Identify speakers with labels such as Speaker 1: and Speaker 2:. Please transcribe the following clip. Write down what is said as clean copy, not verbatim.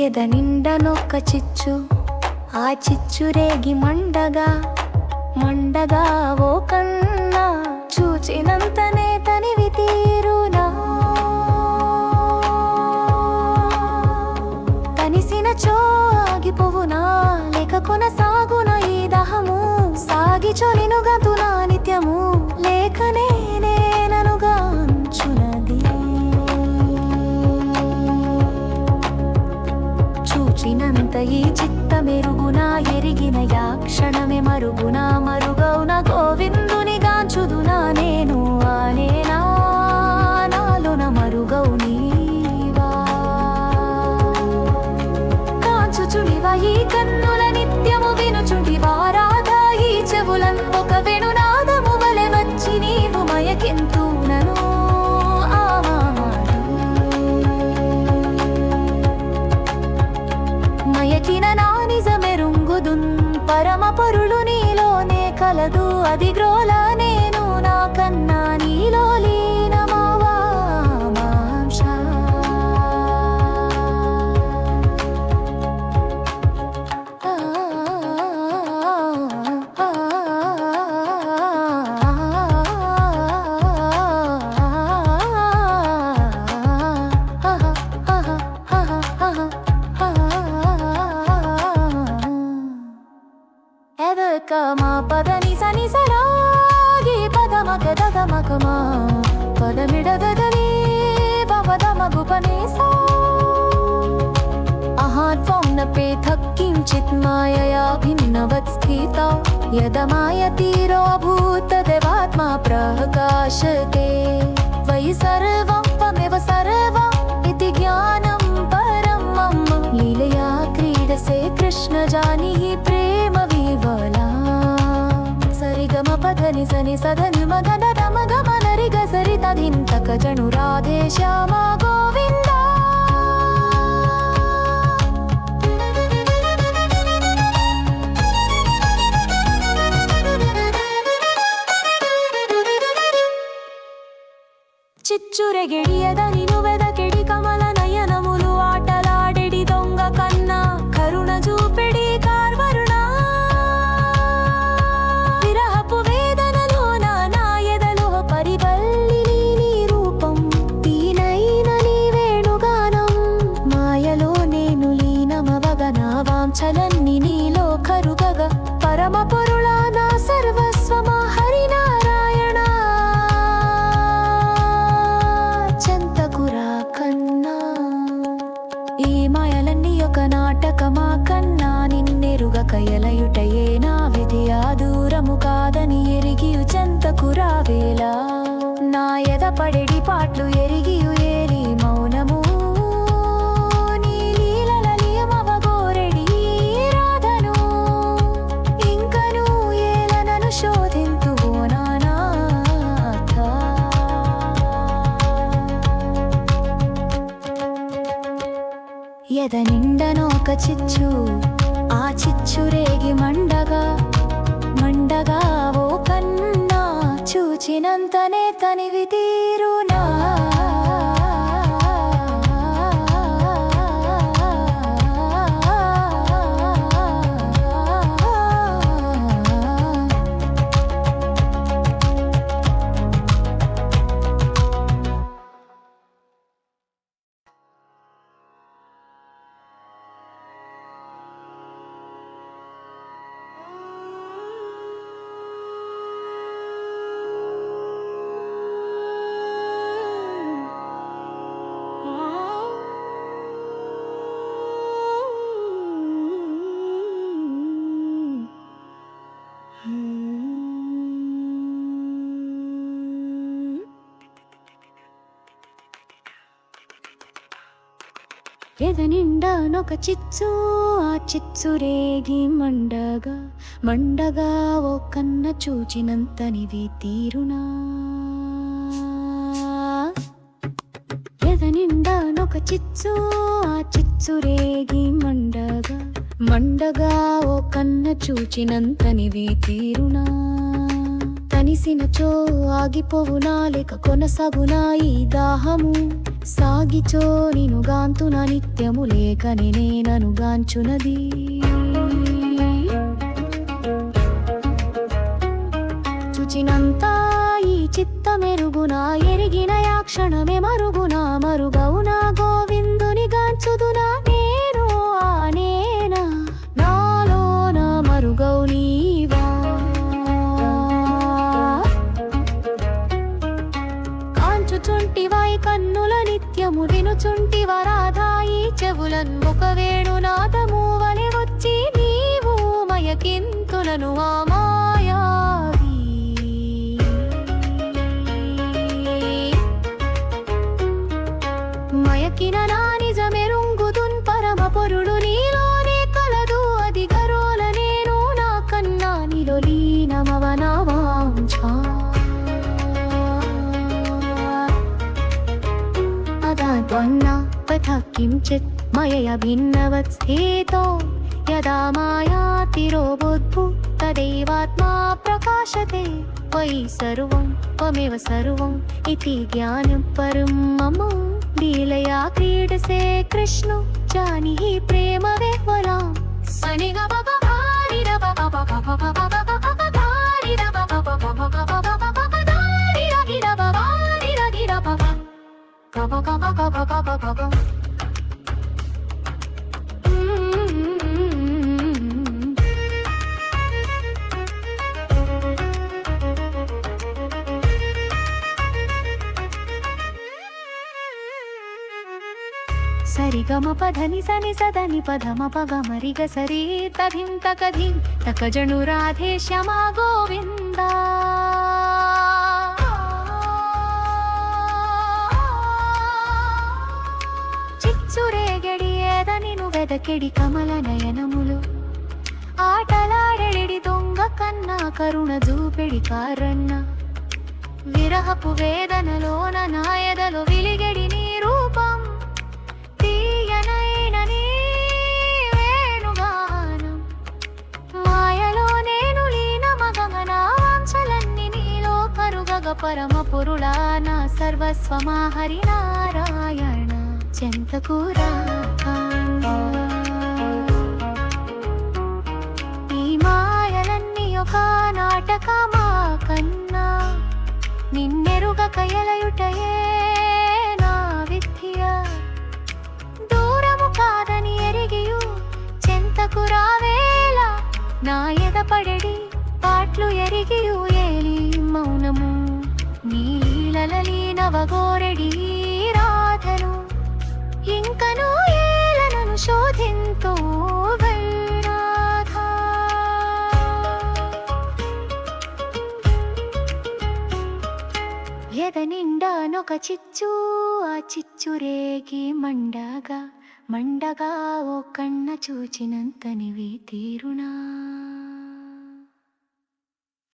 Speaker 1: ఎద నిండనొక్క చిచ్చు ఆ చిచ్చు రేగి మండగా మండగా ఓ కన్నా చూచినంతనే తనివి తీరునా తనిసినచో ఆగిపోవునా లేక కొనసాగునా ఈ దహము సాగిచో నినుగతునా నిత్యము లేకనే నేననుగా అంచునది చూచినంత ఈ చిత్త మెరుగునా ఎరిగిన యా క్షణమే మరుగునా మరుగౌన గోవిందుని గాంచుదునా నేను ఆనేనా నాలోన మరుగౌ నీవా కాంచుచుడివా ఈ కన్నుల నిత్యము వినుచుంటివా రాధా ఈ చెవులన్ ఒక వెణునాదము వలె వచ్చి నీవు మయకెంతునను మయకిన నా నిజమెరుంగుదున్ పరమ పరులు నీలోనే కలదు అది గ్రోల నేను నా కన్నా నీలో లీనమవా మాంస మా పదని సని సరాగి పదమగ దగమగమా పదమిడగదని పదమగుపనేసా అహార్వం పృథక్కించిత్ మాయయా భిన్నవత్ స్థితా యదమాయతిరోऽభూతదేవాత్మా ప్రకాశతే వై సర్వం త్వమేవ సర్వం ఇతి జ్ఞానం పరం మమ లీలయా క్రీడసే కృష్ణ జానీహి ప్రేమ వివలా సరిగమ పదని సని సదని మగన రమగ మనరిగ సరిత ధింతక జను రాధే శ్యామ గోవింద చిచ్చురెగిడియదని నువెదకెడి కమల నయనములు ఆటలాడెడి దొంగ కన్నా కరుణ చూపెడి కార్వరుణ విరహపు వేదనలోన నా ఎదలో పరివల్లిని నీ రూపం దీనైన నీ వేణుగానం మాయలో నేను లీనమవగ నా వాంఛలన్ని నీలో కరుగగ పరమ పొరుళ నా సర్వస్వమా హరినారాయణ ఈ మాయలన్నీ ఒక నాటకమా కన్నా నిన్నెరుగ కయలయుటయే నా విధి ఆ దూరము కాదని ఎరిగియు చెంతకు రావేలా నా ఎద పడెడి పాట్లు ఎరిగియు ఏరి మౌనము నీ లీలల లియమవగోరెడి రాధను ఇంకను ఏలనను శోధింతువో నానాథ ఎద నిండనొక చిచ్చు ఆ చిచ్చు రేగి మండగా మండగా ఓ కన్నా చూచినంతనే తనివి తీరునా ఎద నిండనొక చిచ్చు ఆ చిచ్చు రేగి మండగా మండగా ఓ కన్న చూచినంతనివి తీరునా ఎద నిండనొక చిచ్చు ఆ చిచ్చు రేగి మండగా మండగా ఓ కన్న చూచినంతనివి తీరునా తడిసినచో ఆగిపోవునా లేక కొనసాగునా ఈ దాహము సాగిచో నినుగాంతున నిత్యము లేక నేననుగాంచునది చుచినంతా ఈ చిత్తమెరుగునా ఎరిగిన యా క్షణమే మరుగునా మరుగవునా గోవిందుని గాంచుదునా నేను ఆనేనా నాలోన మరుగవు నీవా కాంచుచుంటివాయి కన్నుల నిత్యము వినుచుంటివ రాధాయి చెవులన్ ఒక వేణునాదము వలె వచ్చి నీవు మయకింతులను ఆ మాయావి మయకిన నా నిజమెరుంగుదున్ పరమ పొరుడు నీలోనే కలదు అది గరోల నేను నా కన్నా నిలో లీనమవనా వాంఛా అదాద్వన్నా పథ కించిత్ మయయ భిన్నవత్ స్థితో యదా మాయాతిరో బుద్ధు తదైవాత్మా ప్రకాశతే వై సర్వం త్వమేవ సర్వం ఇతి జ్ఞానం పరం మమ లీలయా క్రీడసే కృష్ణు జానిహి ప్రేమ విహ్వలాం సనిగ బబ భారిర బబ బబ బబ బబ బబ భారిర బబ బబ బబ బబ బబ ధారిర గిర బబ రిర గిర బబ గబ గబ గబ గబ గబ సరిగమ పధని సని సదని పధమ పగమరిగ సరి తధిం తకధిం తకజను రాధే శ్యామా గోవింద చిచ్చురేగడి ఏదనిను వెదకెడి కమల నయనములు ఆటలాడెడి దొంగ కన్నా కరుణ జూపెడి కారన్న విరహపు వేదనలోన నాయదలో విలిగెడి నీ రూపం పరమ పురుళా నా సర్వస్వమా హరి నారాయణ చెంతకూరా ఈ మాయలన్నీ ఒక నాటకమా కన్నా నిన్నెరుగక ఎలయుటయే నా విద్య దూరము కాదని ఎరిగియు చెంతకురావేళ నా ఎదపడెడి పాట్లు ఎరిగియు ఏలి మౌనము నీ లీలలీనవగోరెడి రాధను ఇంకను ఏలనను శోధింతో వైనాథా ఎదనిండానొక చిచ్చు ఆ చిచ్చురేగి మండగా ఓ కన్న చూచినంతనివి తీరునా